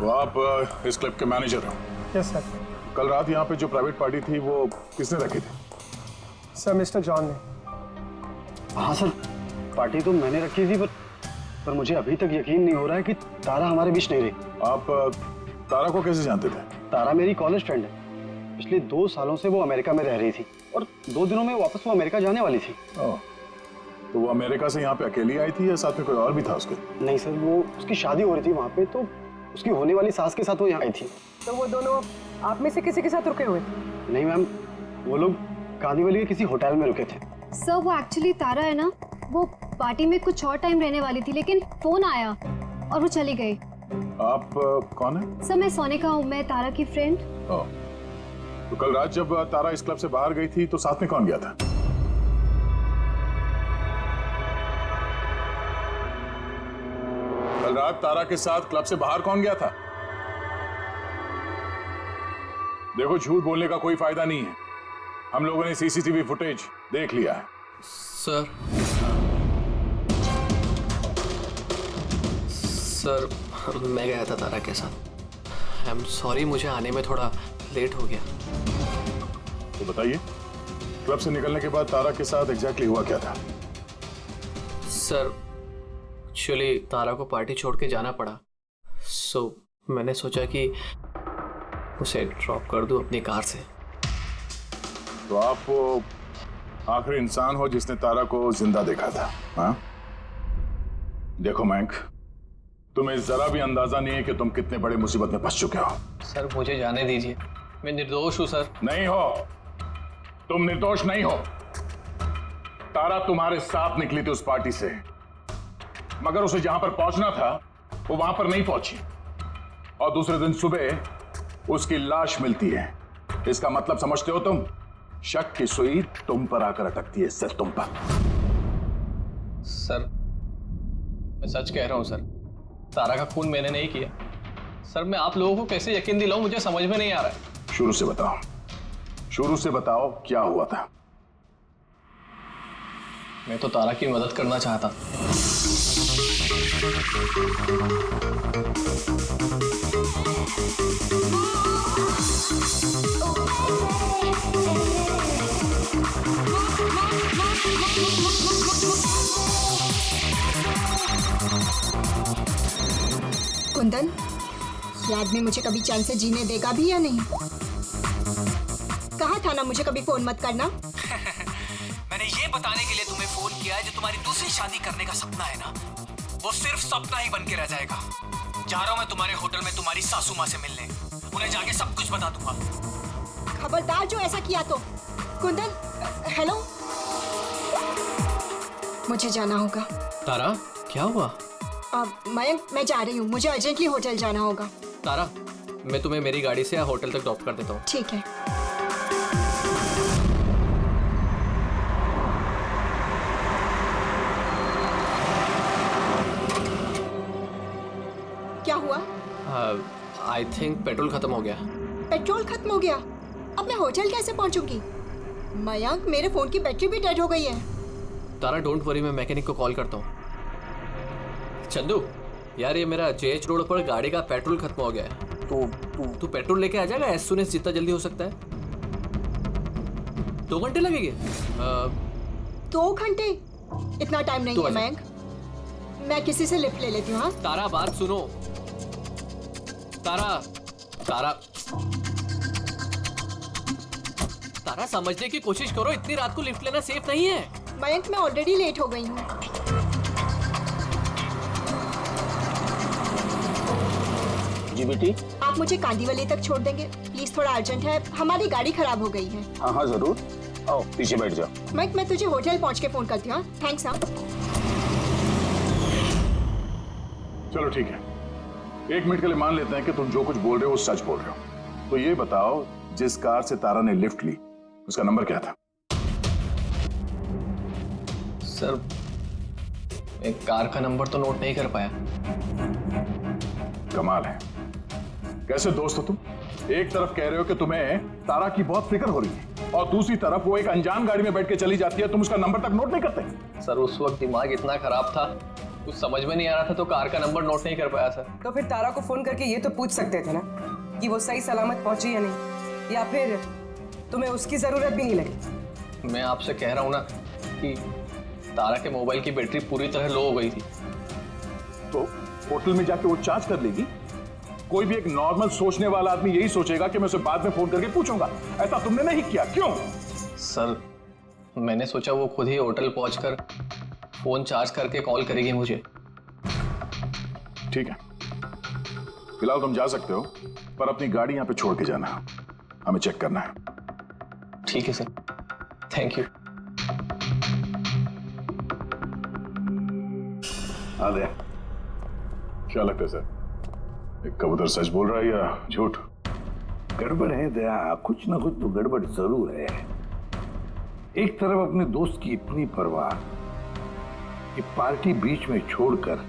तो आप इस क्लब के मैनेजर हो? Yes sir. कल रात यहाँ पे जो प्राइवेट पार्टी थी वो किसने रखी थी? सर मिस्टर जॉन ने। हाँ सर, पार्टी तो मैंने रखी थी, पर मुझे अभी तक यकीन नहीं हो रहा है कि तारा हमारे बीच नहीं रही। आप तारा को कैसे जानते थे? तारा मेरी कॉलेज फ्रेंड है। पिछले 2 सालों से वो अमेरिका में रह रही थी और 2 दिनों में वापस वो अमेरिका जाने वाली थी। ओह, तो वो अमेरिका से यहाँ पे अकेली आई थी या साथ में कोई और भी था उसके? नहीं सर, वो उसकी शादी हो रही थी वहाँ पे, तो उसकी होने वाली सास के साथ वो यहाँ आई थी। तो वो दोनों आप में से किसी के साथ रुके हुए थे? नहीं मैम, वो लोग कांदीवली के किसी होटल में रुके थे। सर वो एक्चुअली तारा है ना, वो पार्टी में कुछ और टाइम रहने वाली थी, लेकिन फोन आया और वो चली गई। आप कौन है? सर मैं सोनिका हूँ, मैं तारा की फ्रेंड। ओह, तो कल रात जब तारा इस क्लब से बाहर गई थी तो साथ में कौन गया था? कल रात तारा के साथ क्लब से बाहर कौन गया था? देखो, झूठ बोलने का कोई फायदा नहीं है। हम लोगों ने सीसीटीवी फुटेज देख लिया है। सर मैं गया था तारा के साथ। आई एम सॉरी, मुझे आने में थोड़ा लेट हो गया। तो बताइए, क्लब से निकलने के बाद तारा के साथ एग्जैक्टली हुआ क्या था? सर एक्चुअली तारा को पार्टी छोड़ के जाना पड़ा, सो मैंने सोचा कि उसे ड्रॉप कर दूं अपनी कार से। तो आप वो आखिरी इंसान हो जिसने तारा को जिंदा देखा था, हाँ? देखो मयंक, तुम्हें जरा भी अंदाजा नहीं है कि तुम कितने बड़े मुसीबत में फंस चुके हो। सर मुझे जाने दीजिए, मैं निर्दोष हूँ सर। नहीं हो, तुम निर्दोष नहीं हो। तारा तुम्हारे साथ निकली थी उस पार्टी से, मगर उसे जहां पर पहुंचना था वो वहां पर नहीं पहुंची, और दूसरे दिन सुबह उसकी लाश मिलती है। इसका मतलब समझते हो तुम? शक की सुई तुम पर आकर अटकती है, सिर्फ तुम पर। सर मैं सच कह रहा हूँ सर, तारा का खून मैंने नहीं किया। सर मैं आप लोगों को कैसे यकीन दिलाऊं, मुझे समझ में नहीं आ रहा है। शुरू से बताओ, शुरू से बताओ क्या हुआ था? मैं तो तारा की मदद करना चाहता। कुंदन, ये आदमी मुझे कभी चैन से जीने देगा भी या नहीं? कहा था ना मुझे कभी फोन मत करना। मैंने ये बताने के लिए तुम्हें फोन किया है, जो तुम्हारी दूसरी शादी करने का सपना है ना, वो सिर्फ सपना ही बन के रह जाएगा। जा रहा हूं मैं तुम्हारे होटल में तुम्हारी सासू माँ से मिलने, उन्हें जाके सब कुछ बता दूंगा। खबरदार जो ऐसा किया तो। कुंदन, हेलो, मुझे जाना होगा। तारा क्या हुआ? मयंक, मैं जा रही हूँ, मुझे अर्जेंटली होटल जाना होगा। तारा मैं तुम्हें मेरी गाड़ी से होटल तक ड्रॉप कर देता हूँ। ठीक है। क्या हुआ? आई थिंक पेट्रोल खत्म हो गया। पेट्रोल खत्म हो गया? अब मैं होटल कैसे पहुंचूंगी? मयंक, मेरे फोन की बैटरी भी डेड हो गई है। तारा डोंट वरी, मैं मैकेनिक को कॉल करता हूँ। चंदू यार, ये मेरा जेएच रोड पर गाड़ी का पेट्रोल खत्म हो गया है, तो तू पेट्रोल लेके आ जाएगा एज सून एज जितना जल्दी हो सकता है। 2 घंटे लगेंगे। 2 घंटे? इतना टाइम नहीं है मयंक, मैं किसी से लिफ्ट ले लेती हूँ। हाँ तारा बात सुनो। तारा समझने की कोशिश करो, इतनी रात को लिफ्ट लेना सेफ नहीं है। मयंक, मैं ऑलरेडी लेट हो गई हूँ। जी बेटी, आप मुझे कांदीवली तक छोड़ देंगे प्लीज? थोड़ा अर्जेंट है, हमारी गाड़ी खराब हो गई है। हाँ हाँ जरूर, आओ पीछे बैठ जाओ। मयंक, मैं तुझे होटल पहुँच के फोन करती हूँ। थैंक्स। हाँ चलो ठीक है, 1 मिनट के लिए मान लेते हैं कि तुम जो कुछ बोल रहे हो वो सच बोल रहे हो। तो ये बताओ, जिस कार से तारा ने लिफ्ट ली उसका नंबर क्या था? सर एक कार का नंबर तो नोट नहीं कर पाया। कमाल है, कैसे दोस्त हो तुम? एक तरफ कह रहे हो कि तुम्हें तारा की बहुत फिक्र हो रही है, और दूसरी तरफ वो एक अनजान गाड़ी में बैठ के चली जाती है, तुम उसका नंबर तक नोट नहीं करते। सर उस वक्त दिमाग इतना खराब था कुछ समझ में नहीं आ रहा था तो कार का नंबर नोट नहीं कर पाया सर। तो फिर तारा को फोन करके ये तो पूछ सकते थे ना कि वो सही सलामत पहुंची या नहीं, या फिर तुम्हें उसकी जरूरत भी नहीं लगी। मैं आपसे कह रहा हूँ ना कि तारा के मोबाइल की बैटरी पूरी तरह लो हो गई थी। तो होटल में जाके वो चार्ज कर लेगी। कोई भी एक नॉर्मल सोचने वाला आदमी यही सोचेगा कि मैं उसे बाद में फोन करके पूछूंगा। ऐसा तुमने नहीं किया, क्यों? सर मैंने सोचा वो खुद ही होटल पहुंचकर फोन चार्ज करके कॉल करेगी मुझे। ठीक है, फिलहाल तुम जा सकते हो, पर अपनी गाड़ी यहां पे छोड़ के जाना, हमें चेक करना है। ठीक है सर, थैंक यू। आ गया। क्या लगता है सर, एक कबूतर सच बोल रहा है या झूठ? गड़बड़ है दया, कुछ ना कुछ तो गड़बड़ जरूर है। एक तरफ अपने दोस्त की इतनी परवाह कि पार्टी बीच में छोड़कर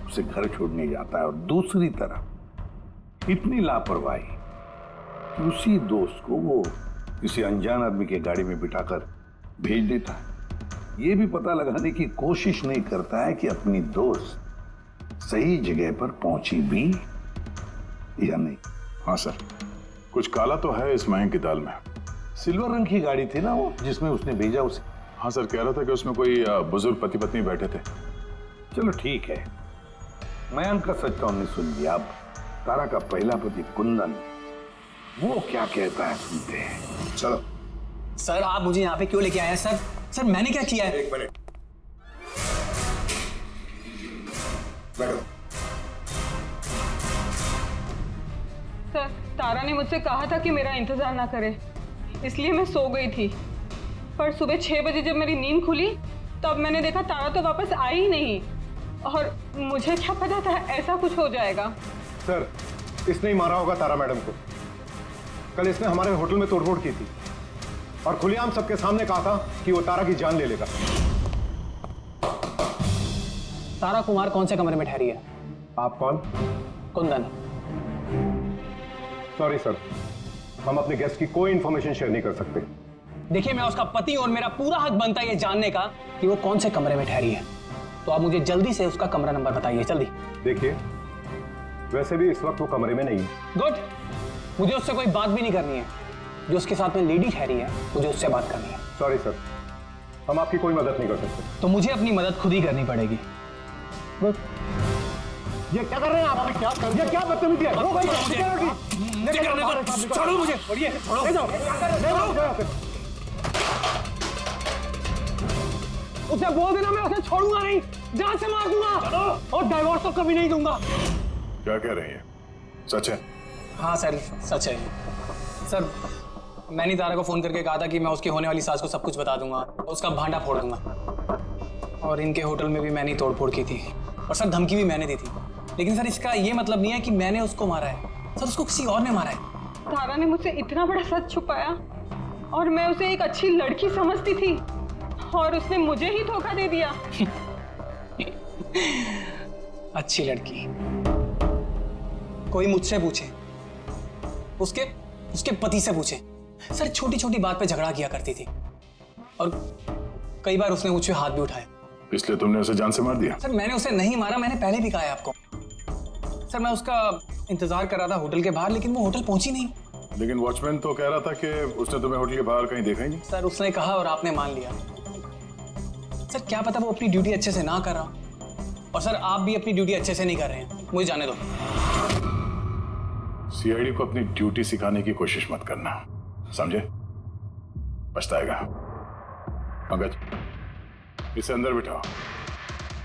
उसे घर छोड़ने जाता है, और दूसरी तरफ इतनी लापरवाही कि उसी दोस्त को वो किसी अनजान आदमी के गाड़ी में बिठाकर भेज देता है। ये भी पता लगाने की कोशिश नहीं करता है कि अपनी दोस्त सही जगह पर पहुंची भी या नहीं। हाँ सर, कुछ काला तो है इस महंग की दाल में। सिल्वर रंग की गाड़ी थी ना वो जिसमें उसने भेजा उसे। हाँ सर, कह रहा था कि उसमें कोई बुजुर्ग पति पत्नी बैठे थे। चलो ठीक है, मयंक का सच तो हमने सुन लिया। अब तारा का पहला पति कुंदन, वो क्या कहता है सुनते हैं। चलो। सर आप मुझे यहाँ पे क्यों लेके आए हैं सर? सर मैंने क्या किया है? एक मिनट बैठो। सर तारा ने मुझसे कहा था कि मेरा इंतजार ना करे, इसलिए मैं सो गई थी। पर सुबह 6 बजे जब मेरी नींद खुली तब मैंने देखा तारा तो वापस आई ही नहीं, और मुझे क्या पता था ऐसा कुछ हो जाएगा। सर, इसने ही मारा होगा तारा मैडम को। कल इसने हमारे होटल में तोड़फोड़ की थी और खुलेआम सबके सामने कहा था कि वो तारा की जान ले लेगा। तारा कुमार कौन से कमरे में ठहरी है? आप कौन? कुंदन। सॉरी सर, हम अपने गेस्ट की कोई इंफॉर्मेशन शेयर नहीं कर सकते। देखिए मैं उसका पति और मेरा पूरा हक बनता है ये जानने का कि वो कौन से कमरे में ठहरी है। तो आप मुझे जल्दी से उसका कमरा नंबर बताइए, जल्दी। देखिए, वैसे भी इस वक्त वो कमरे में नहीं है। गुड, मुझे उससे कोई बात भी नहीं करनी है। जो उसके साथ में लेडी ठहरी है मुझे उससे बात करनी है। सॉरी सर, हम आपकी कोई मदद नहीं कर सकते। तो मुझे अपनी मदद खुद ही करनी पड़ेगी। गुड। ये क्या कर रहे हैं आप? क्या कर, ये क्या बदतमीजी है? छोड़ो मुझे, छोड़ो। ले जाओ। उसे बोल देना मैं उसे छोड़ूंगा नहीं, जान से मार दूंगा और डाइवोर्स तो कभी नहीं दूंगा। क्या कह रही है? सच है? हाँ सर, सच है। सर मैंने तारा को फोन करके कहा था कि मैं उसकी होने वाली सास को सब कुछ बता दूंगा, उसका भांडा फोड़ दूंगा। और इनके होटल में भी मैंने ही तोड़फोड़ की थी, और सर धमकी भी मैंने दी थी। लेकिन सर इसका ये मतलब नहीं है कि मैंने उसको मारा है, सर उसको किसी और ने मारा है। तारा ने मुझसे इतना बड़ा सच छुपाया और मैं उसे एक अच्छी लड़की समझती थी, और उसने मुझे ही धोखा दे दिया। अच्छी लड़की? कोई मुझसे पूछे, उसके पति से पूछे। सर छोटी छोटी बात पे झगड़ा किया करती थी, और कई बार उसने मुझ पे हाथ भी उठाया। इसलिए तुमने उसे जान से मार दिया? सर मैंने उसे नहीं मारा, मैंने पहले भी कहा है आपको। सर मैं उसका इंतजार कर रहा था होटल के बाहर, लेकिन वो होटल पहुंची नहीं। लेकिन वॉचमैन तो कह रहा था कि उसने तुम्हें होटल के बाहर कहीं देखा ही नहीं। सर उसने कहा और आपने मान लिया। सर क्या पता वो अपनी ड्यूटी अच्छे से ना कर रहा, और सर आप भी अपनी ड्यूटी अच्छे से नहीं कर रहे हैं। मुझे जाने दो। सीआईडी को अपनी ड्यूटी सिखाने की कोशिश मत करना, समझे? पछताएगा। पंकज, इसे अंदर बिठाओ,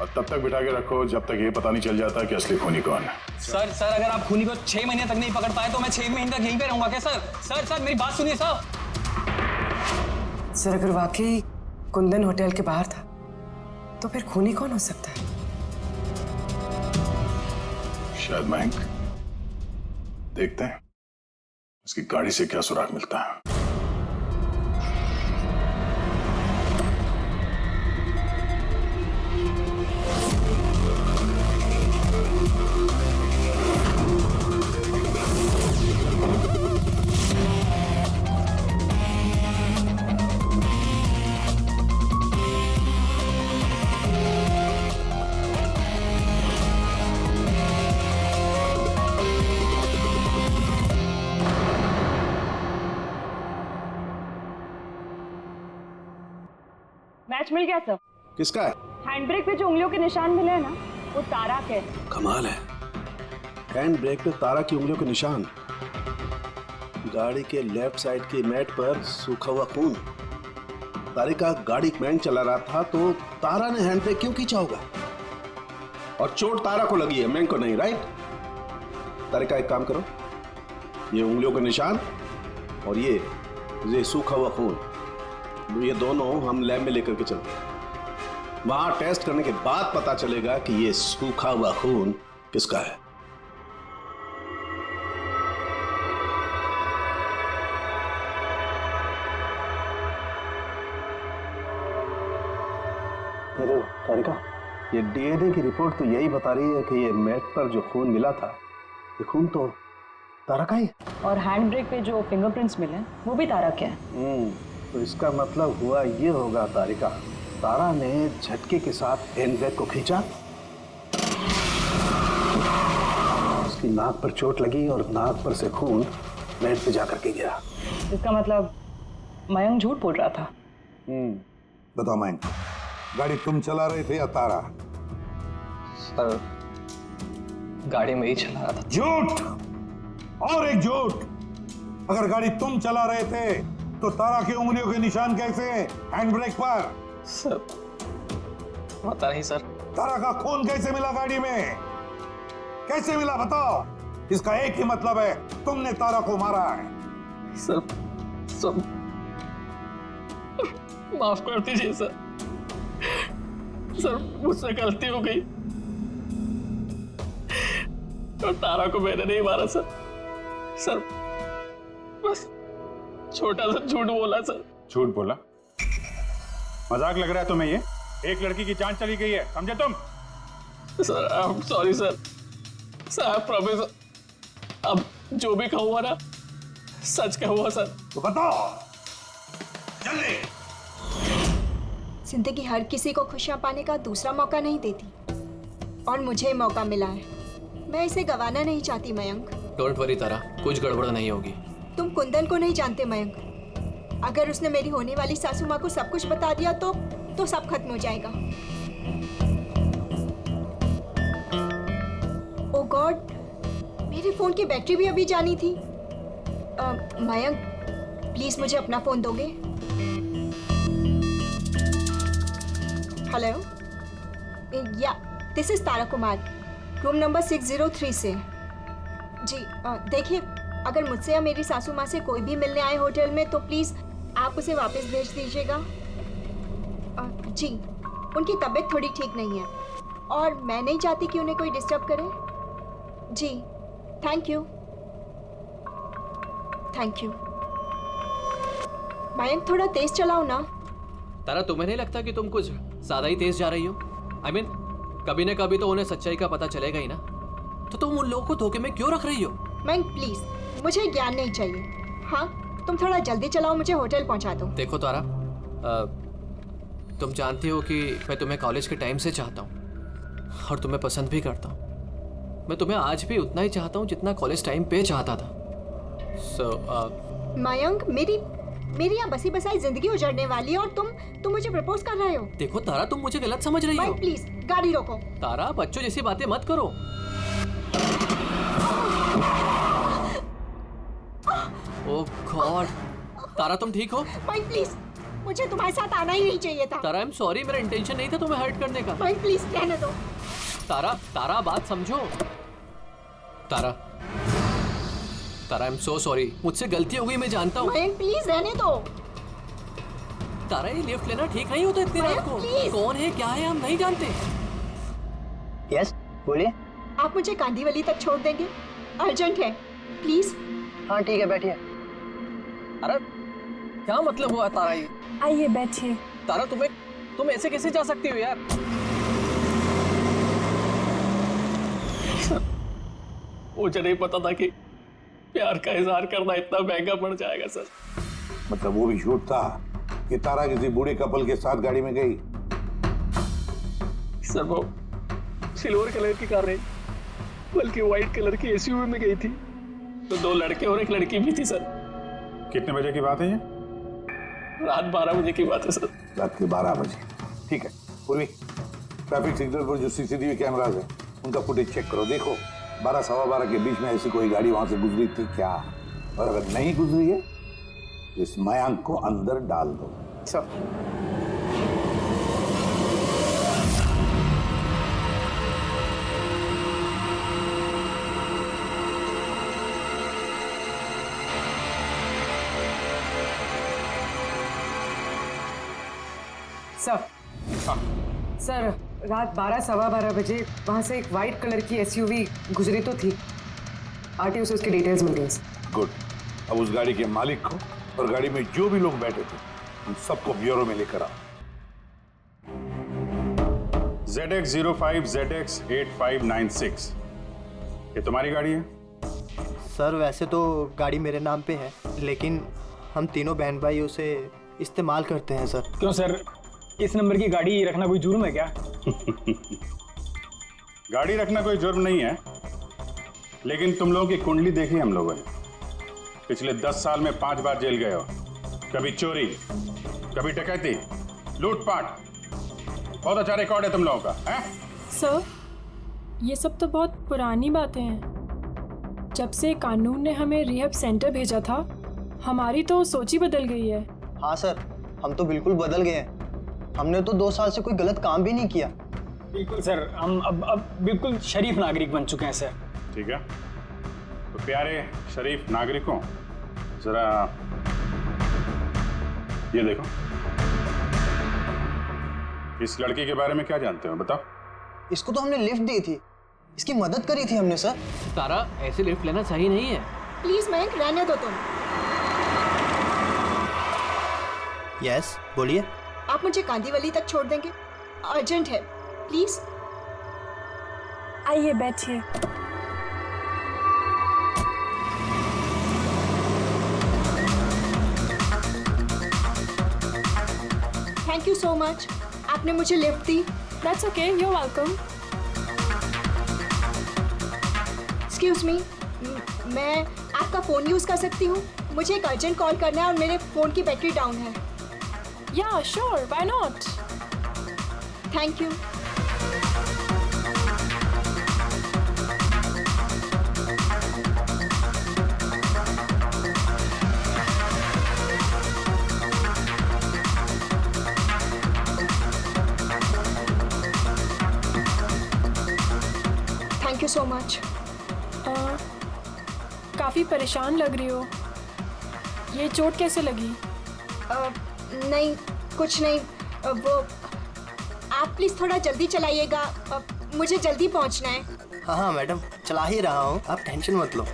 और तब तक बिठा के रखो जब तक ये पता नहीं चल जाता कि असली खूनी कौन है। सर अगर आप खूनी को 6 महीने तक नहीं पकड़ पाए तो मैं 6 महीने तक यहीं पे रहूंगा क्या? सर मेरी बात सुनिए सर। सर अगर वाकई कुंदन होटल के बाहर था तो फिर खूनी कौन हो सकता है? शायद मयंक। देखते हैं उसकी गाड़ी से क्या सुराग मिलता है। मैच मिल गया सर। किसका है? हैंड ब्रेक पे जो उंगलियों के निशान मिले हैं ना, वो तारा के। कमाल है, हैंड ब्रेक पे तारा की उंगलियों के निशान, गाड़ी के लेफ्ट साइड की मैट पर सूखा हुआ खून। तारिका गाड़ी मैंग चला रहा था तो तारा ने हैंड ब्रेक क्यों खींचा होगा? और चोट तारा को लगी है, मैंग को नहीं, राइट? तारिका एक काम करो, ये उंगलियों के निशान और ये सूखा हुआ खून, ये दोनों हम लैब में लेकर के चलते हैं। वहां टेस्ट करने के बाद पता चलेगा कि ये सूखा हुआ खून किसका है। तारिका, ये डीएनए की रिपोर्ट तो यही बता रही है कि ये मैट पर जो खून मिला था, ये खून तो तारा का ही है। और हैंड ब्रेक पे जो फिंगरप्रिंट्स मिले वो भी तारा के हैं। तो इसका मतलब हुआ ये होगा तारिका, तारा ने झटके के साथ हैंड ब्रेक को खींचा, उसकी नाक पर चोट लगी और नाक पर से खून मैट पे जाकर के गिरा। इसका मतलब मयंक झूठ बोल रहा था। बताओ मयंक, गाड़ी तुम चला रहे थे या तारा? सर, गाड़ी में ही चला रहा था। झूठ और एक झूठ। अगर गाड़ी तुम चला रहे थे तो तारा की उंगलियों के निशान कैसे हैंड ब्रेक पर? सर, पता नहीं सर। तारा का खून कैसे मिला गाड़ी में? कैसे मिला बताओ? इसका एक ही मतलब है, तुमने तारा को मारा है। सर माफ कर दीजिए सर। सर, मुझसे गलती हो गई और तारा को मैंने नहीं मारा सर। सर, बस छोटा सा झूठ बोला सर। झूठ बोला? मजाक लग रहा है तुम्हें? ये एक लड़की की जान चली गई है, समझे तुम? Sir, I am sorry sir. Sir, I promise, अब जो भी कहूँगा ना सच कहूँगा सर। तो बताओ जल्दी। जिंदगी हर किसी को खुशियां पाने का दूसरा मौका नहीं देती, और मुझे मौका मिला है, मैं इसे गंवाना नहीं चाहती मयंक। डोंट वरी तारा, कुछ गड़बड़ नहीं होगी। तुम कुंदन को नहीं जानते मयंक, अगर उसने मेरी होने वाली सासू माँ को सब कुछ बता दिया तो सब खत्म हो जाएगा। ओ गॉड, मेरे फोन की बैटरी भी अभी जानी थी। मयंक, प्लीज मुझे अपना फोन दोगे? हेलो, या this is Tara Kumar, room number 603 से। जी देखिए, अगर मुझसे या मेरी सासू माँ से कोई भी मिलने आए होटल में तो प्लीज़ आप उसे वापस भेज दीजिएगा। जी, उनकी तबीयत थोड़ी ठीक नहीं है और मैं नहीं चाहती कि उन्हें कोई डिस्टर्ब करे। जी, thank you. Thank you. Mayank, थोड़ा तेज चलाओ ना। तारा, तुम्हें नहीं लगता कि तुम कुछ ज्यादा ही तेज जा रही हो? आई मीन, कभी ना कभी तो उन्हें सच्चाई का पता चलेगा ही ना, तो तुम उन लोगों को धोखे में क्यों रख रही हो? मयंक प्लीज, मुझे ज्ञान नहीं चाहिए। हाँ, तुम थोड़ा जल्दी चलाओ, मुझे होटल पहुंचा दो। देखो तारा, तुम जानती हो कि मैं तुम्हें कॉलेज के टाइम से चाहता हूँ और तुम्हें पसंद भी करता हूँ। मैं तुम्हें आज भी उतना ही चाहता हूँ जितना कॉलेज टाइम पे चाहता था। मयंक, मेरी यहाँ बसी बसाई जिंदगी उजड़ने वाली है और तुम मुझे प्रपोज कर रहे हो। देखो तारा, तुम मुझे गलत समझ रही हो। प्लीज गाड़ी रोको। तारा, बच्चों जैसी बातें मत करो। ओह गॉड, तारा तुम ठीक हो? माइक प्लीज, मुझे तुम्हारे साथ आना ही नहीं चाहिए था। तारा, आई एम सॉरी, मेरा इंटेंशन नहीं था तुम्हें हर्ट करने का। माइक प्लीज रहने दो। तारा बात समझो। तारा, आई एम सो सॉरी, मुझसे गलती हो गई, मैं जानता हूँ। माइक प्लीज रहने दो। तारा, ये लिफ्ट लेना ठीक नहीं होता इतनी रात को। कौन है, क्या है, हम नहीं जानते। यस, बोलिए। आप मुझे कांदीवली तक छोड़ देंगे? अर्जेंट है, प्लीज। हाँ ठीक है, बैठिए। अरे क्या मतलब हुआ तारा ये? आइए बैठिए। तारा, तुम ऐसे कैसे जा सकती हो यार? मुझे नहीं पता था कि प्यार का इजहार करना इतना महंगा पड़ जाएगा सर। मतलब वो भी झूठ था कि तारा किसी बूढ़े कपल के साथ गाड़ी में गई? सर, वो सिल्वर कलर की कार नहीं बल्कि व्हाइट कलर की एसयूवी में गई थी, तो 2 लड़के और 1 लड़की भी थी सर। कितने बजे की बात है ये? रात 12 बजे की बात है सर। रात के 12 बजे। ठीक है पूर्वी, ट्रैफिक सिग्नल पर जो सीसीटीवी कैमराज है उनका फुटेज चेक करो, देखो 12 सवा 12 के बीच में ऐसी कोई गाड़ी वहां से गुजरी थी क्या, और अगर नहीं गुजरी है तो इस मयांक को अंदर डाल दो। सर सर सर रात 12 सवा 12 बजे वहां से एक वाइट कलर की एसयूवी गुजरी तो थी, आरटीओ से उसके डिटेल्स मिल गए। गुड, अब उस गाड़ी के मालिक को और गाड़ी में जो भी लोग बैठे थे उन सबको ब्यूरो में लेकर आओ। ZX05 ZX8596 ये तुम्हारी गाड़ी है? सर वैसे तो गाड़ी मेरे नाम पे है, लेकिन हम तीनों बहन भाई उसे इस्तेमाल करते हैं सर। क्यों सर, इस नंबर की गाड़ी रखना कोई जुर्म है क्या? गाड़ी रखना कोई जुर्म नहीं है, लेकिन तुम लोगों की कुंडली देखी हम लोगों ने, पिछले 10 साल में 5 बार जेल गए हो। कभी चोरी, कभी डकैती, लूटपाट, बहुत अच्छा रिकॉर्ड है तुम लोगों का है? सर ये सब तो बहुत पुरानी बातें हैं। जब से कानून ने हमें रिहैब सेंटर भेजा था हमारी तो सोच ही बदल गई है। हाँ सर, हम तो बिल्कुल बदल गए हैं। हमने तो 2 साल से कोई गलत काम भी नहीं किया। बिल्कुल सर, हम अब बिल्कुल शरीफ नागरिक बन चुके हैं सर। ठीक है, तो प्यारे शरीफ नागरिकों, जरा ये देखो, इस लड़की के बारे में क्या जानते हो बताओ? इसको तो हमने लिफ्ट दी थी, इसकी मदद करी थी हमने सर। तारा, ऐसे लिफ्ट लेना सही नहीं है। प्लीज मयंक रहने दो तुम। यस बोलिए। आप मुझे कांदीवली तक छोड़ देंगे? अर्जेंट है प्लीज। आइए बैठिए। थैंक यू सो मच, आपने मुझे लिफ्ट दी। That's okay, you are welcome. Excuse me, मैं आपका फ़ोन यूज़ कर सकती हूँ? मुझे एक अर्जेंट कॉल करना है और मेरे फ़ोन की बैटरी डाउन है। या sure, why not. Thank you. Thank you so much. काफ़ी परेशान लग रही हो, ये चोट कैसे लगी? नहीं कुछ नहीं, वो आप प्लीज़ थोड़ा जल्दी चलाइएगा, मुझे जल्दी पहुंचना है। हाँ हाँ मैडम, चला ही रहा हूँ, आप टेंशन मत लो।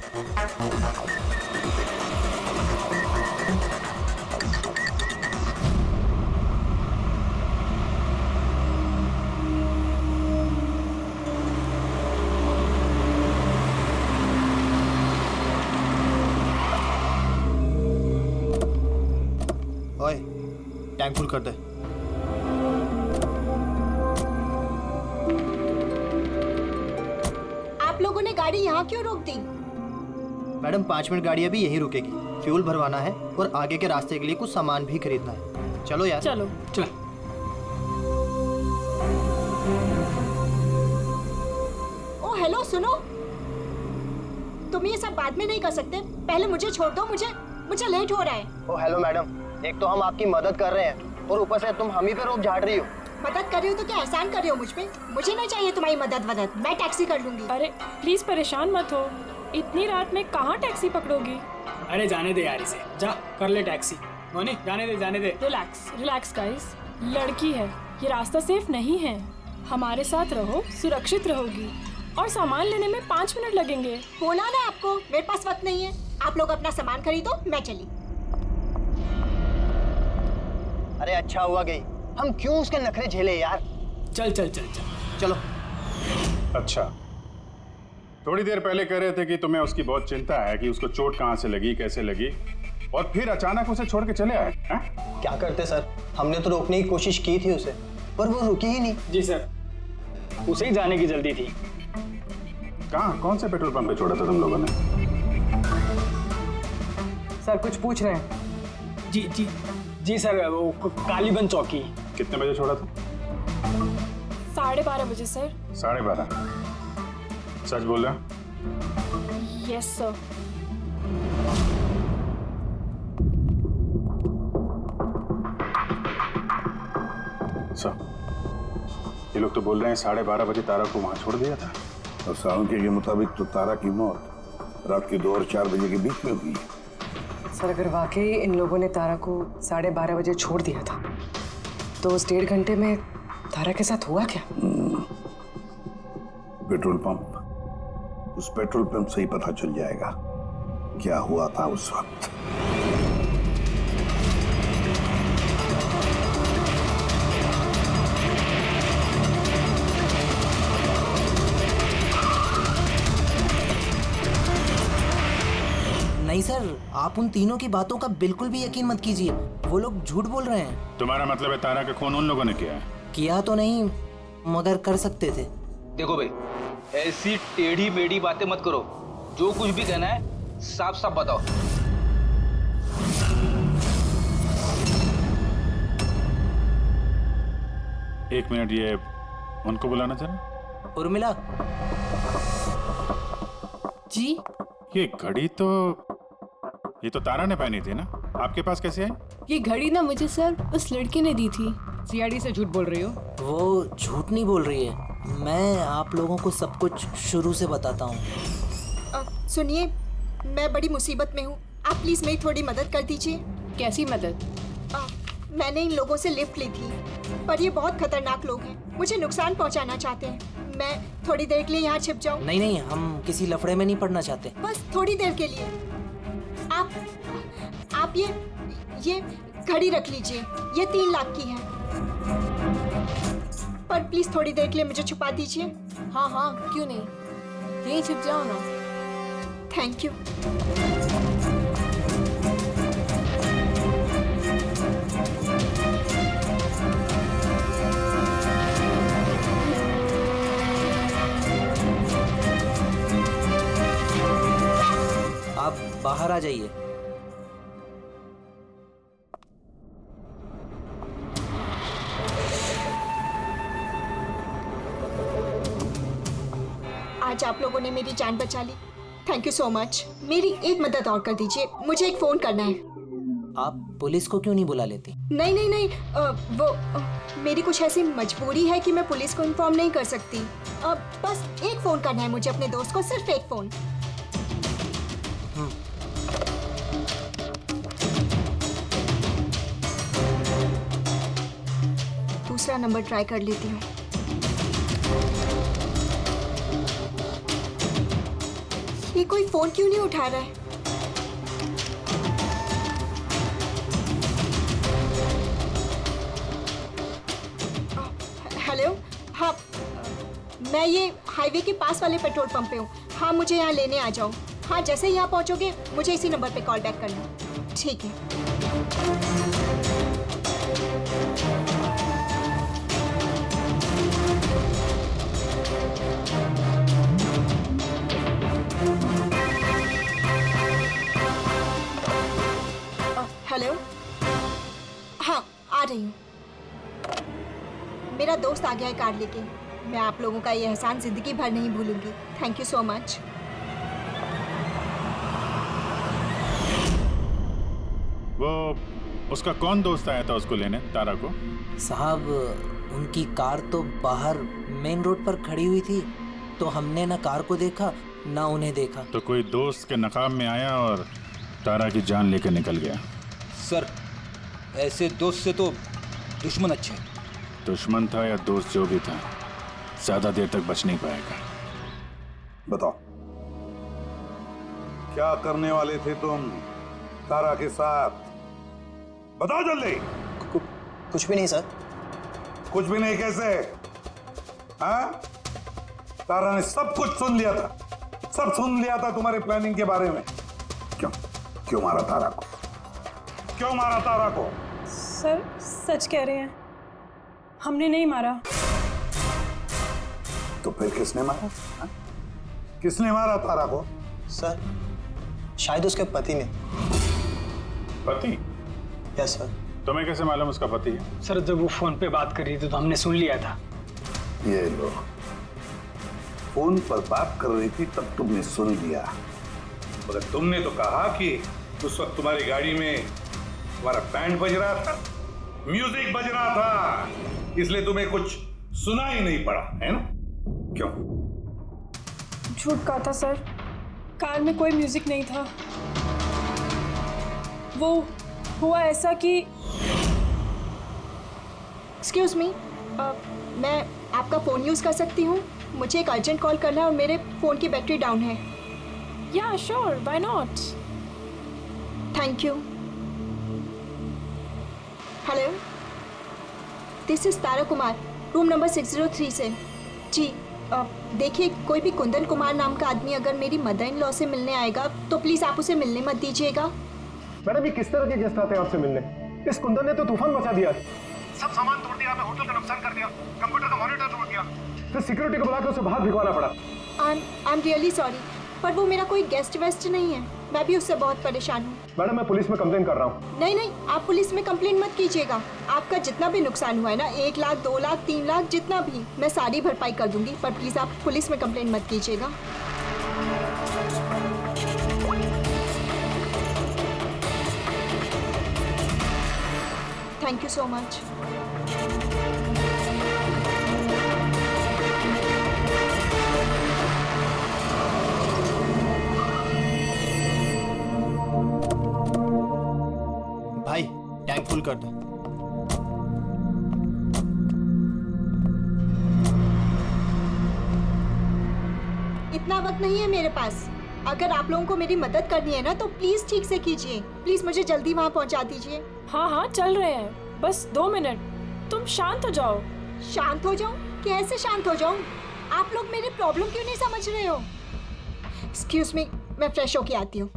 ओए, टैंक फुल कर दे। आप लोगों ने गाड़ी यहाँ क्यों रोक दी? मैडम 5 मिनट गाड़ी अभी यहीं रुकेगी, फ्यूल भरवाना है और आगे के रास्ते के लिए कुछ सामान भी खरीदना है। चलो यार। चलो चलो। ओ हेलो, सुनो, तुम ये सब बाद में नहीं कर सकते, पहले मुझे छोड़ दो, मुझे लेट हो रहा है। ओ हेलो मैडम, एक तो हम आपकी मदद कर रहे हैं और ऊपर से तुम हम ही पे रोब झाड़ रही हो। मदद कर रही हो तो क्या एहसान कर रही हो मुझ पे? मुझे नहीं चाहिए तुम्हारी मदद, मैं टैक्सी कर लूंगी। अरे प्लीज परेशान मत हो, इतनी रात में कहाँ टैक्सी पकड़ोगी? अरे जाने दे यार इसे, जा कर ले टैक्सी। मोनी जाने दे। रिलैक्स गाइस, लड़की है, ये रास्ता सेफ नहीं है। हमारे साथ रहो, सुरक्षित रहोगी, और सामान लेने में 5 मिनट लगेंगे। बोला ना आपको, मेरे पास वक्त नहीं है। आप लोग अपना सामान खरीदो, मैं चली। अरे अच्छा हुआ गई, हम क्यों उसके नखरे झेले यार। चल चलो। अच्छा, थोड़ी देर पहले कह रहे थे कि तुम्हें उसकी बहुत चिंता है कि उसको चोट कहाँ से लगी, कैसे लगी, और फिर अचानक उसे छोड़ के चले आए हैं? क्या करते सर, हमने तो रोकने की कोशिश की थी उसे, पर वो रुकी ही नहीं। जी सर, उसे ही जाने की जल्दी थी। कहाँ, कौन से पेट्रोल पंप पे छोड़ा था तुम लोगों ने? सर कुछ पूछ रहे हैं? जी सर, वो कालीबंद चौकी। कितने बजे छोड़ा था? 12:30 बजे सर। 12:30? सच बोल रहा? Yes sir. सर, ये लोग तो बोल रहे हैं 12:30 बजे तारा को वहां छोड़ दिया था। और सालुंके के मुताबिक तो तारा की मौत रात के 2 और 4 बजे के बीच में हुई। सर अगर वाकई इन लोगों ने तारा को 12:30 बजे छोड़ दिया था तो उस 1.5 घंटे में तारा के साथ हुआ क्या? पेट्रोल पंप, उस पेट्रोल पंप से ही पता चल जाएगा क्या हुआ था उस वक्त। नहीं सर, आप उन तीनों की बातों का बिल्कुल भी यकीन मत कीजिए। वो लोग झूठ बोल रहे हैं। तुम्हारा मतलब है तारा का खून उन लोगों ने किया है? किया तो नहीं, मगर कर सकते थे। देखो भाई, ऐसी टेढ़ी मेढ़ी बातें मत करो। जो कुछ भी कहना है साफ साफ बताओ। एक मिनट, ये उनको बुलाना जरा। उर्मिला जी। ये घड़ी तो ये तो तारा ने पहनी थी ना, आपके पास कैसे आई? ये घड़ी ना मुझे सर उस लड़की ने दी थी। सीआईडी से झूठ बोल रही हो? वो झूठ नहीं बोल रही है। मैं आप लोगों को सब कुछ शुरू से बताता हूँ। सुनिए, मैं बड़ी मुसीबत में हूँ, आप प्लीज मेरी थोड़ी मदद कर दीजिए। कैसी मदद? मैंने इन लोगों से लिफ्ट ली थी, पर ये बहुत खतरनाक लोग हैं, मुझे नुकसान पहुँचाना चाहते हैं। मैं थोड़ी देर के लिए यहाँ छिप जाऊँ? नहीं नहीं, हम किसी लफड़े में नहीं पड़ना चाहते। बस थोड़ी देर के लिए। आप ये घड़ी रख लीजिए, ये 3 लाख की है, पर प्लीज थोड़ी देर के लिए मुझे छुपा दीजिए। हाँ हाँ, क्यों नहीं, यहीं छिप जाओ ना। Thank you. आप बाहर आ जाइए। आज आप लोगों ने मेरी जान बचा ली, थैंक यू सो मच। मेरी एक मदद और कर दीजिए, मुझे एक फोन करना है। आप पुलिस को क्यों नहीं बुला लेती? नहीं नहीं नहीं, मेरी कुछ ऐसी मजबूरी है कि मैं पुलिस को इन्फॉर्म नहीं कर सकती। बस एक फोन करना है मुझे अपने दोस्त को, सिर्फ एक फोन। दूसरा नंबर ट्राई कर लेती हूँ। ये कोई फोन क्यों नहीं उठा रहा है? हेलो, हाँ, मैं ये हाईवे के पास वाले पेट्रोल पंप पे हूँ। हाँ, मुझे यहाँ लेने आ जाओ। हाँ, जैसे ही यहाँ पहुँचोगे मुझे इसी नंबर पे कॉल बैक करना। ठीक है। हेलो, हाँ, आ रही हूँ। मेरा दोस्त आ गया है कार लेके। मैं आप लोगों का ये एहसान जिंदगी भर नहीं भूलूंगी। Thank you so much. वो उसका कौन दोस्त आया था उसको लेने, तारा को? साहब, उनकी कार तो बाहर मेन रोड पर खड़ी हुई थी, तो हमने ना कार को देखा ना उन्हें देखा। तो कोई दोस्त के नकाब में आया और तारा की जान लेकर निकल गया। सर, ऐसे दोस्त से तो दुश्मन अच्छे। दुश्मन था या दोस्त, जो भी था, ज्यादा देर तक बच नहीं पाएगा। बताओ, क्या करने वाले थे तुम तारा के साथ? बताओ जल्दी। कुछ भी नहीं सर। कुछ भी नहीं कैसे? हाँ? तारा ने सब कुछ सुन लिया था, सब सुन लिया था तुम्हारे प्लानिंग के बारे में। क्यों मारा तारा को? क्यों मारा तारा को? सर, सच कह रहे हैं, हमने नहीं मारा। तो फिर किसने मारा? हा? किसने मारा तारा को? सर, शायद उसके पति ने। पति? Yes sir. तुम्हें कैसे मालूम उसका पति है? सर, जब वो फोन पे बात कर रही थी तो हमने सुन लिया था। ये लो, फोन पर बात कर रही थी तब तुमने सुन लिया, मगर तुमने तो कहा कि उस वक्त तुम्हारी गाड़ी में तुम्हारा बैंड बज रहा था, म्यूजिक बज रहा था, इसलिए तुम्हें कुछ सुना ही नहीं पड़ा, है ना? क्यों? झूठ कहा था सर, कार में कोई म्यूजिक नहीं था। वो हुआ ऐसा कि एक्सक्यूज मी, मैं आपका फ़ोन यूज़ कर सकती हूँ? मुझे एक अर्जेंट कॉल करना है और मेरे फ़ोन की बैटरी डाउन है। या sure, why not. Thank you. Hello, this is Tara Kumar, room number 603 से। जी देखिए, कोई भी कुंदन कुमार नाम का आदमी अगर मेरी मदर इन लॉ से मिलने आएगा तो प्लीज़ आप उसे मिलने मत दीजिएगा। मैडम, ये किस तरह के गेस्ट आते हैं आपसे मिलने? इस कुंदन ने तो तूफान मचा दिया, सब सामान तोड़ दिया, होटल का नुकसान कर दिया, कंप्यूटर का मॉनिटर तोड़ दिया, फिर सिक्योरिटी को बुला के उसे बाहर भिगवाना पड़ा। आई एम रियली सॉरी, पर वो मेरा कोई गेस्ट वेस्ट नहीं है, मैं भी उससे बहुत परेशान हूँ। मैडम, मैं पुलिस में कंप्लेन कर रहा हूँ। नहीं नहीं, आप पुलिस में कंप्लेन मत कीजिएगा। आपका जितना भी नुकसान हुआ है ना, 1 लाख 2 लाख 3 लाख जितना भी, मैं सारी भरपाई कर दूंगी, पर प्लीज़ आप पुलिस में कंप्लेन मत कीजिएगा। Thank you so much. भाई, टैंक फुल कर दो। इतना वक्त नहीं है मेरे पास। अगर आप लोगों को मेरी मदद करनी है ना तो प्लीज ठीक से कीजिए। प्लीज मुझे जल्दी वहाँ पहुँचा दीजिए। हाँ हाँ, चल रहे हैं, बस 2 मिनट। तुम शांत हो जाओ। शांत हो जाऊं? कैसे शांत हो जाऊं? आप लोग मेरी प्रॉब्लम क्यों नहीं समझ रहे हो? एक्सक्यूज मी, मैं फ्रेश होके आती हूँ।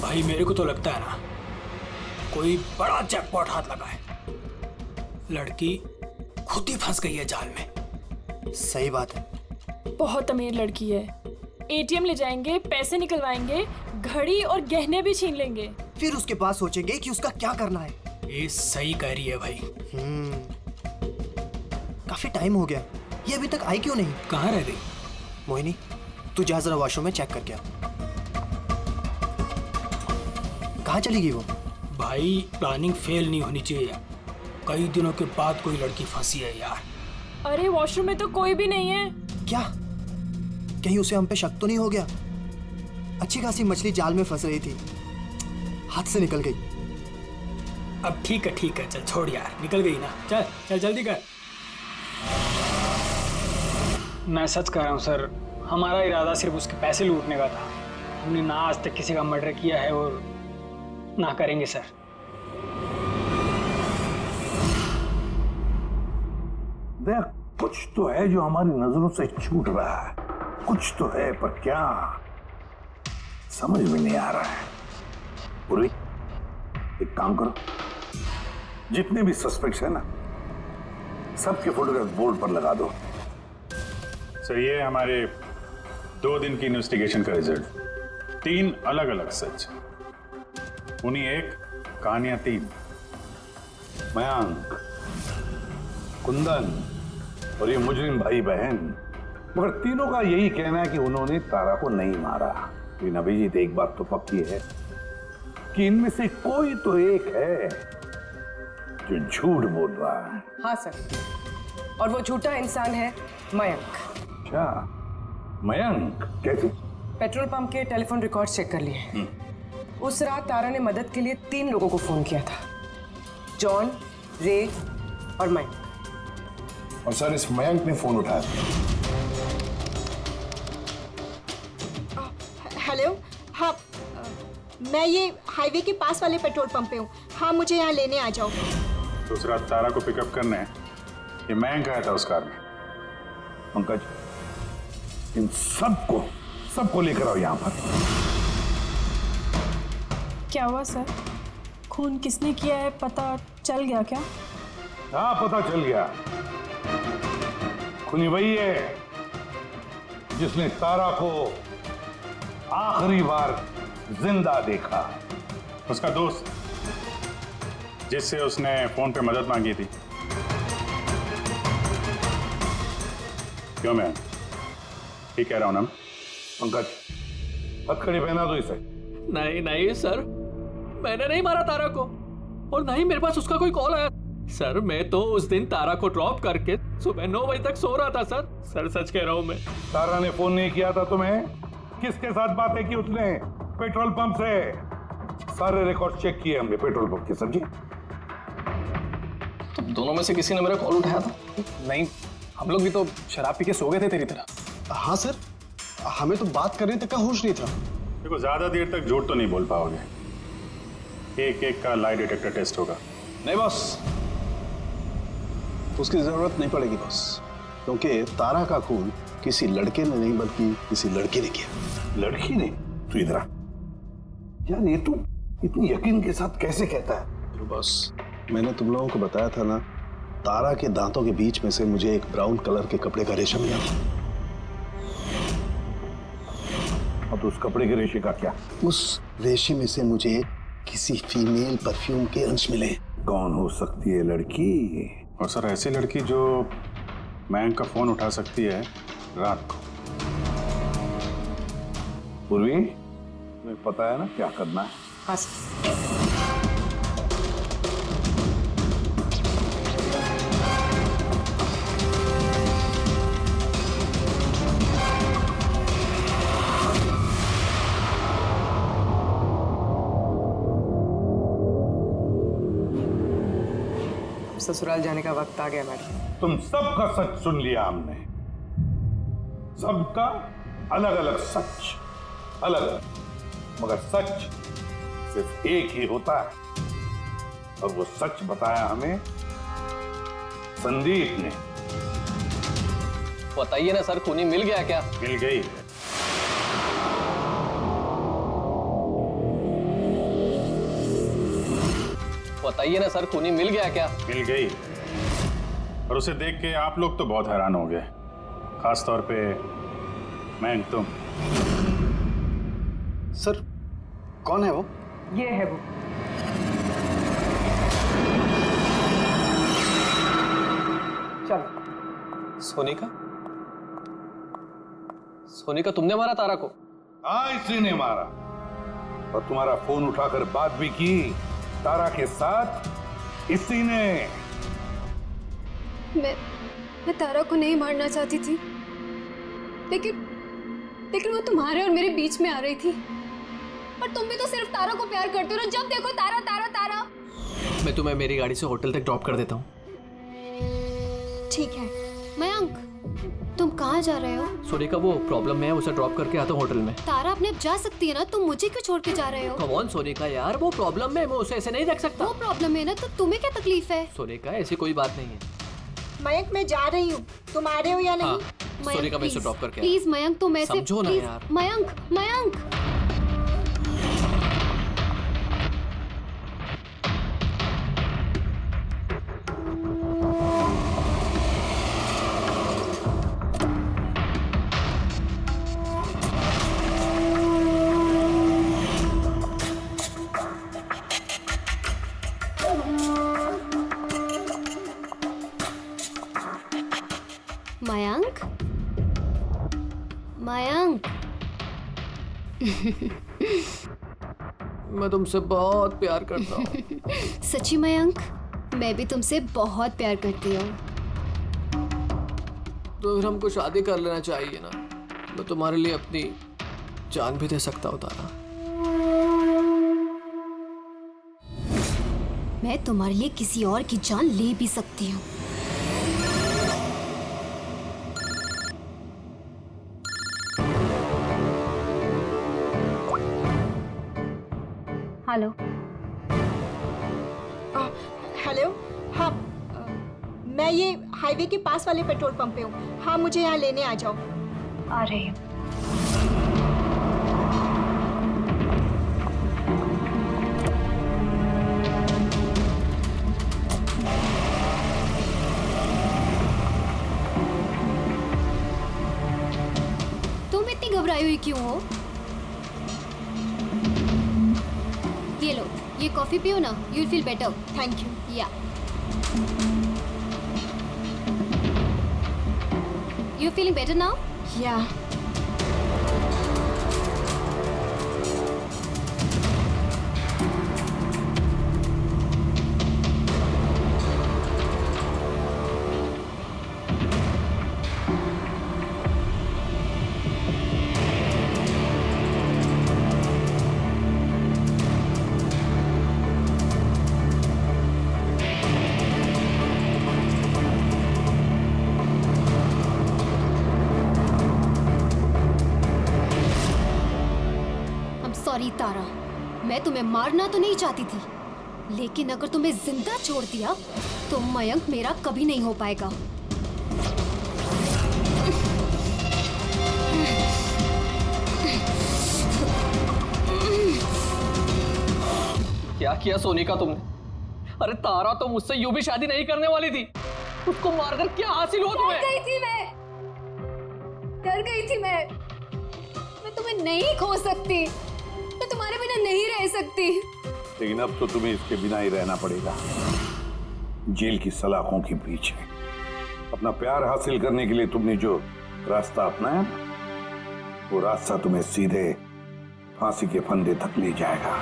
भाई, मेरे को तो लगता है ना कोई बड़ा जैकपॉट हाथ लगा है। लड़की खुद ही फंस गई है जाल में। सही बात है। बहुत अमीर लड़की है। एटीएम ले जाएंगे, पैसे निकलवाएंगे, घड़ी और गहने भी छीन लेंगे। फिर उसके पास सोचेंगे कि उसका क्या करना है। ये सही कह रही है भाई। काफी टाइम हो गया, ये अभी तक आई क्यों नहीं? कहाँ रह गई? मोहिनी, तू जा जरा वॉशरूम में चेक करके आ। कहाँ चली गई वो? भाई, प्लानिंग फेल नहीं होनी चाहिए। कई दिनों के बाद कोई लड़की फंसी है यार। अरे वॉशरूम में तो कोई भी नहीं है। क्या? कहीं उसे हम पे शक तो नहीं हो गया? अच्छी खासी मछली जाल में फंस रही थी, हाथ से निकल गई। अब ठीक है, चल छोड़ यार, निकल गई ना। चल चल जल्दी कर। मैं सच कह रहा हूँ सर, हमारा इरादा सिर्फ उसके पैसे लूटने का था। हमने ना आज तक किसी का मर्डर किया है और ना करेंगे सर। देख, कुछ तो है जो हमारी नजरों से छूट रहा है, कुछ तो है, पर क्या समझ में नहीं आ रहा है। पूरी, एक काम करो, जितने भी सस्पेक्ट्स है ना, सबके फोटोग्राफ बोर्ड पर लगा दो। सर, ये हमारे 2 दिन की इन्वेस्टिगेशन का रिजल्ट। 3 अलग अलग सच, उन्हीं एक, कहानियां 3। मयंक, कुंदन और ये मुजरिम भाई बहन, मगर तीनों का यही कहना है कि उन्होंने तारा को नहीं मारा। लेकिन अभिजीत, एक बात तो पक्की है कि इनमें से कोई तो एक है जो झूठ बोल रहा है। हाँ सर, और वो झूठा इंसान है मयंक। अच्छा, मयंक कैसे? पेट्रोल पंप के टेलीफोन रिकॉर्ड चेक कर लिए। उस रात तारा ने मदद के लिए 3 लोगों को फोन किया था, जॉन, रे और मयंक। और सर, इस मयंक ने फोन उठाया। हेलो, हाँ, मैं ये हाईवे के पास वाले पेट्रोल पंप पे हूँ। हाँ, मुझे यहाँ लेने आ जाओ। तो उस रात तारा को पिकअप करने ये मयंक आया था उस कार में। पंकज, इन सबको लेकर आओ यहाँ पर। क्या हुआ सर? खून किसने किया है पता चल गया क्या? हाँ, पता चल गया। खूनी वही है जिसने तारा को आखिरी बार जिंदा देखा। उसका दोस्त जिससे उसने फोन पे मदद मांगी थी। क्यों मैं ठीक कह रहा हूं ना? पंकज, हथकड़ी पहना दो इसे। नहीं नहीं सर, मैंने नहीं मारा तारा को, और नहीं मेरे पास उसका कोई कॉल आया। सर मैं तो उस दिन तारा को ड्रॉप करके सुबह 9 बजे तक सो रहा था सर। सर सच कह रहा हूं मैं। तारा ने फोन नहीं किया था तुम्हें? किसके साथ बातें की उसने? पेट्रोल पंप से। सारे रिकॉर्ड चेक किए हमने पेट्रोल पंप के, समझे? तो दोनों में से किसी ने मेरा कॉल उठाया था? नहीं, हम लोग भी तो शराब पी के सो गए थे तेरी तरह। हाँ सर, हमें तो बात करने तक का होश नहीं था। देखो ज्यादा देर तक झूठ तो नहीं बोल पाओगे, एक एक का लाई डिटेक्टर टेस्ट होगा। नहीं बॉस, उसकी जरूरत नहीं पड़ेगी बॉस, क्योंकि तारा का खून किसी लड़के ने नहीं बल्कि किसी लड़की ने किया। लड़की ने? तू इधर आ यार, ये तू इतनी यकीन के साथ कैसे कहता है? बॉस, मैंने तुम लोगों को बताया था ना, तारा के दांतों के बीच में से मुझे एक ब्राउन कलर के कपड़े का रेशा मिला। और तो उस कपड़े के रेशे का क्या? उस रेशे में से मुझे किसी फीमेल परफ्यूम के अंश मिले। कौन हो सकती है लड़की? और सर ऐसी लड़की जो मयंक का फोन उठा सकती है रात को। पूर्वी, तुम्हें पता है ना क्या करना है? हाँ सर। ससुराल जाने का वक्त आ गया मैडम। तुम सबका सच सुन लिया हमने, सबका अलग अलग सच, अलग अलग, मगर सच सिर्फ एक ही होता है। और वो सच बताया हमें संदीप ने। बताइए ना सर, खूनी मिल गया क्या? मिल गई। बताइए ना सर, खूनी मिल गया क्या? मिल गई। और उसे देख के आप लोग तो बहुत हैरान हो गए, खास तौर पे मैं। तुम सर, कौन है वो? ये है वो। चलो। सोनिका? सोनिका, तुमने मारा तारा को? हाँ, इसी ने मारा। और तुम्हारा फोन उठाकर बात भी की तारा के साथ इसी ने। मैं तारा को नहीं मारना चाहती थी, लेकिन वो तुम्हारे और मेरे बीच में आ रही थी। पर तुम भी तो सिर्फ तारा को प्यार करते हो ना, जब देखो तारा तारा तारा। मैं तुम्हें मेरी गाड़ी से होटल तक ड्रॉप कर देता हूँ। ठीक है। मयंक, तुम कहाँ जा रहे हो? सोनिका, वो प्रॉब्लम में है, उसे ड्रॉप करके आता हूँ होटल में। तारा अपने आप जा सकती है ना, तुम मुझे क्यों छोड़ के जा रहे हो? कम ऑन सोनिका यार, वो प्रॉब्लम में, मैं उसे ऐसे नहीं रख सकता। वो प्रॉब्लम है ना, तो तुम्हें क्या तकलीफ है? सोनिका, ऐसी कोई बात नहीं है। मयंक, मैं जा रही हूँ, तुम आ रहे हो या नहीं? हाँ, सोनिका, मैं इसे ड्रॉप करके प्लीज मयंक, तुम ऐसे समझो ना यार। मयंक, मयंक। मयंक, मयंक। मैं तुमसे बहुत प्यार करता हूँ। सच्ची मयंक, मैं भी तुमसे बहुत प्यार करती हूँ। तो फिर हमको शादी कर लेना चाहिए ना, मैं तुम्हारे लिए अपनी जान भी दे सकता हूँ तारा। मैं तुम्हारे लिए किसी और की जान ले भी सकती हूँ। हेलो। हेलो। हाँ, मैं ये हाईवे के पास वाले पेट्रोल पंप पे हूँ। हाँ, मुझे यहाँ लेने आ जाओ। आ रही हूँ। तुम इतनी घबराई हुई क्यों हो? ये लो। ये कॉफी पियो ना, you will feel better. Thank you. या यू फीलिंग बेटर नाउ? या सॉरी तारा, मैं तुम्हें मारना तो नहीं चाहती थी, लेकिन अगर तुम्हें जिंदा छोड़ दिया तो मयंक मेरा कभी नहीं हो पाएगा। क्या किया सोनिका तुमने? अरे तारा तो मुझसे यूं भी शादी नहीं करने वाली थी, उसको मारकर क्या हासिल हुआ तुम्हें? डर गई थी मैं तुम्हें नहीं खो सकती, मैं तुम्हारे बिना नहीं रह सकती। लेकिन अब तो तुम्हें इसके बिना ही रहना पड़ेगा, जेल की सलाखों के पीछे। अपना प्यार हासिल करने के लिए तुमने जो रास्ता अपनाया, वो रास्ता तुम्हें सीधे फांसी के फंदे तक ले जाएगा।